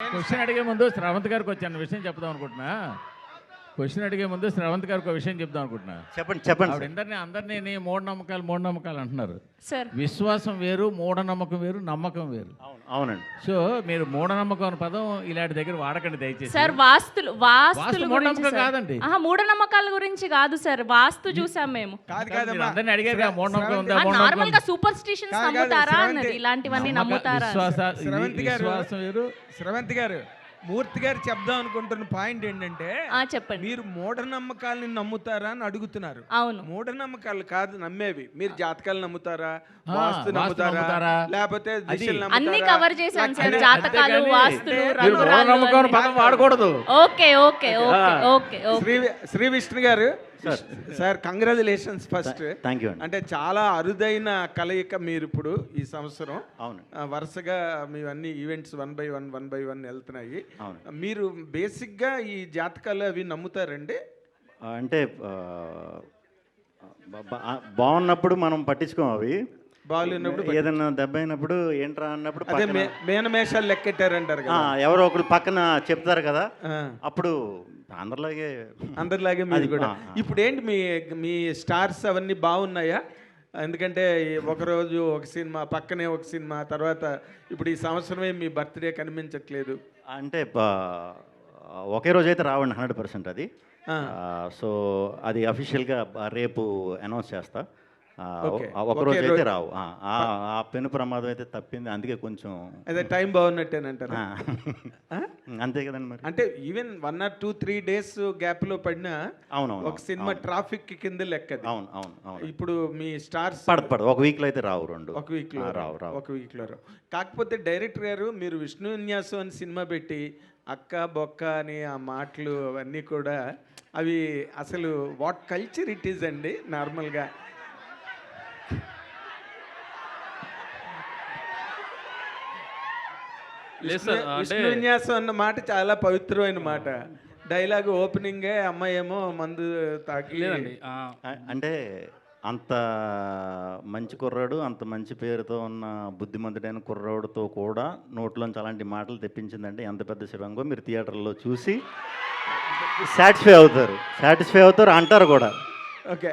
Question అడిగే ముందు శ్రవంత్ గారికి వచ్చాను విషయం చెప్దాం అనుకుంటున్నా. క్వశ్చన్ అడిగే ముందు శ్రవంత్ గారికి ఒక విషయం చెప్దాం అనుకుంటున్నా. చెప్పండి ఆవిడ అందరినీ మూఢనమ్మకాలు అంటున్నారు. సార్ విశ్వాసం వేరు, మూఢనమ్మకం వేరు, నమ్మకం వేరు. అవునండి. సో మీరు మూఢనమ్మకం అనే పదం ఇలాంటి దగ్గర వాడకండి దయచేసి. సార్ వాస్తులు మూఢనమ్మకం కాదండి. మూఢనమ్మకాల గురించి కాదు సార్, వాస్తు చూసాం మేము. మీరు అందరినీ అడిగారు మూఢనమ్మకం ఉందా, నార్మల్ గా సూపర్ స్టిషన్స్ నమ్ముతారా అన్నది, ఇలాంటివన్నీ నమ్ముతారా? విశ్వాసం వేరు. శ్రవంతి గారు, మూర్తి గారు చెప్దాం అనుకుంటున్న పాయింట్ ఏంటంటే, చెప్పండి, మీరు మూఢనమ్మకాలని నమ్ముతారా అని అడుగుతున్నారు. అవును, మూఢనమ్మకాలు కాదు నమ్మేవి. మీరు జాతకాలు నమ్ముతారా, వాస్తు నమ్ముతారా, లేకపోతే అన్ని కవర్ చేశాను సార్. జాతకాలు, వాస్తులు, పదం వాడకూడదు. Okay okay okay okay. Shri Vishnu గారు sir, congratulations first. Thank you. అంటే చాలా అరుదైన కలయిక మీరు ఇప్పుడు ఈ సంవత్సరం. అవును, వరుసగా మీ అన్ని ఈవెంట్స్ వన్ బై వన్ వెళ్తున్నాయి. అవును. మీరు బేసిక్గా ఈ జాతకాలు అవి నమ్ముతారండి? అంటే బాగున్నప్పుడు మనం పట్టించుకోం, అవి బాగున్నప్పుడు ఏదైనా దెబ్బ అయినప్పుడు ఏంట్రా అన్నప్పుడు అదే మేనమేషాలు లెక్కెట్టారంటారు కదా, ఎవరో ఒకరు పక్కన చెప్తారు కదా, అప్పుడు అందరిలాగే మీరు కూడా. ఇప్పుడు ఏంటి మీ స్టార్స్ అవన్నీ బాగున్నాయా? ఎందుకంటే ఒకరోజు ఒక సినిమా, పక్కనే ఒక సినిమా, తర్వాత ఇప్పుడు ఈ సంవత్సరమే మీ బర్త్డే కనిపించట్లేదు. అంటే ఒకే రోజు అయితే రావండి 100% అది. సో అది అఫీషియల్గా రేపు అనౌన్స్ చేస్తా. ఒక రోజు అయితే రావు. ఆ పెను ప్రమాదం అయితే తప్పింది, అందుకే కొంచెం అదే టైం బాగున్నట్టేనంటారు. అంతే కదండి మరి. అంటే ఈవెన్ 1 or 2-3 days గ్యాప్ లో పడినా అవునవును ఒక సినిమా ట్రాఫిక్ కింద లెక్క. అవును. ఇప్పుడు మీ స్టార్స్ పడదు ఒక వీక్ లో అయితే రావు, ఒక వీక్ లో రావు. కాకపోతే డైరెక్టర్ గారు మీరు విష్ణు విన్యాసం అని సినిమా పెట్టి అక్క బొక్క అని ఆ మాటలు అవన్నీ కూడా అవి అసలు వాట్ కల్చర్ ఇట్ ఈజ్ అండి. నార్మల్గా విష్ణు విన్యాసం అన్న మాట చాలా పవిత్రమైన మాట. డైలాగ్ ఓపెనింగే అమ్మాయి ఏమో మందు తాకి, అంటే అంత మంచి కుర్రాడు, అంత మంచి పేరుతో ఉన్న బుద్ధిమంతుడైన కుర్రాడుతో కూడా నోట్లోంచి అలాంటి మాటలు తెప్పించిందంటే ఎంత పెద్ద శివంగో మీరు థియేటర్లో చూసి సాటిస్ఫై అవుతారు అంటారు కూడా. ఓకే.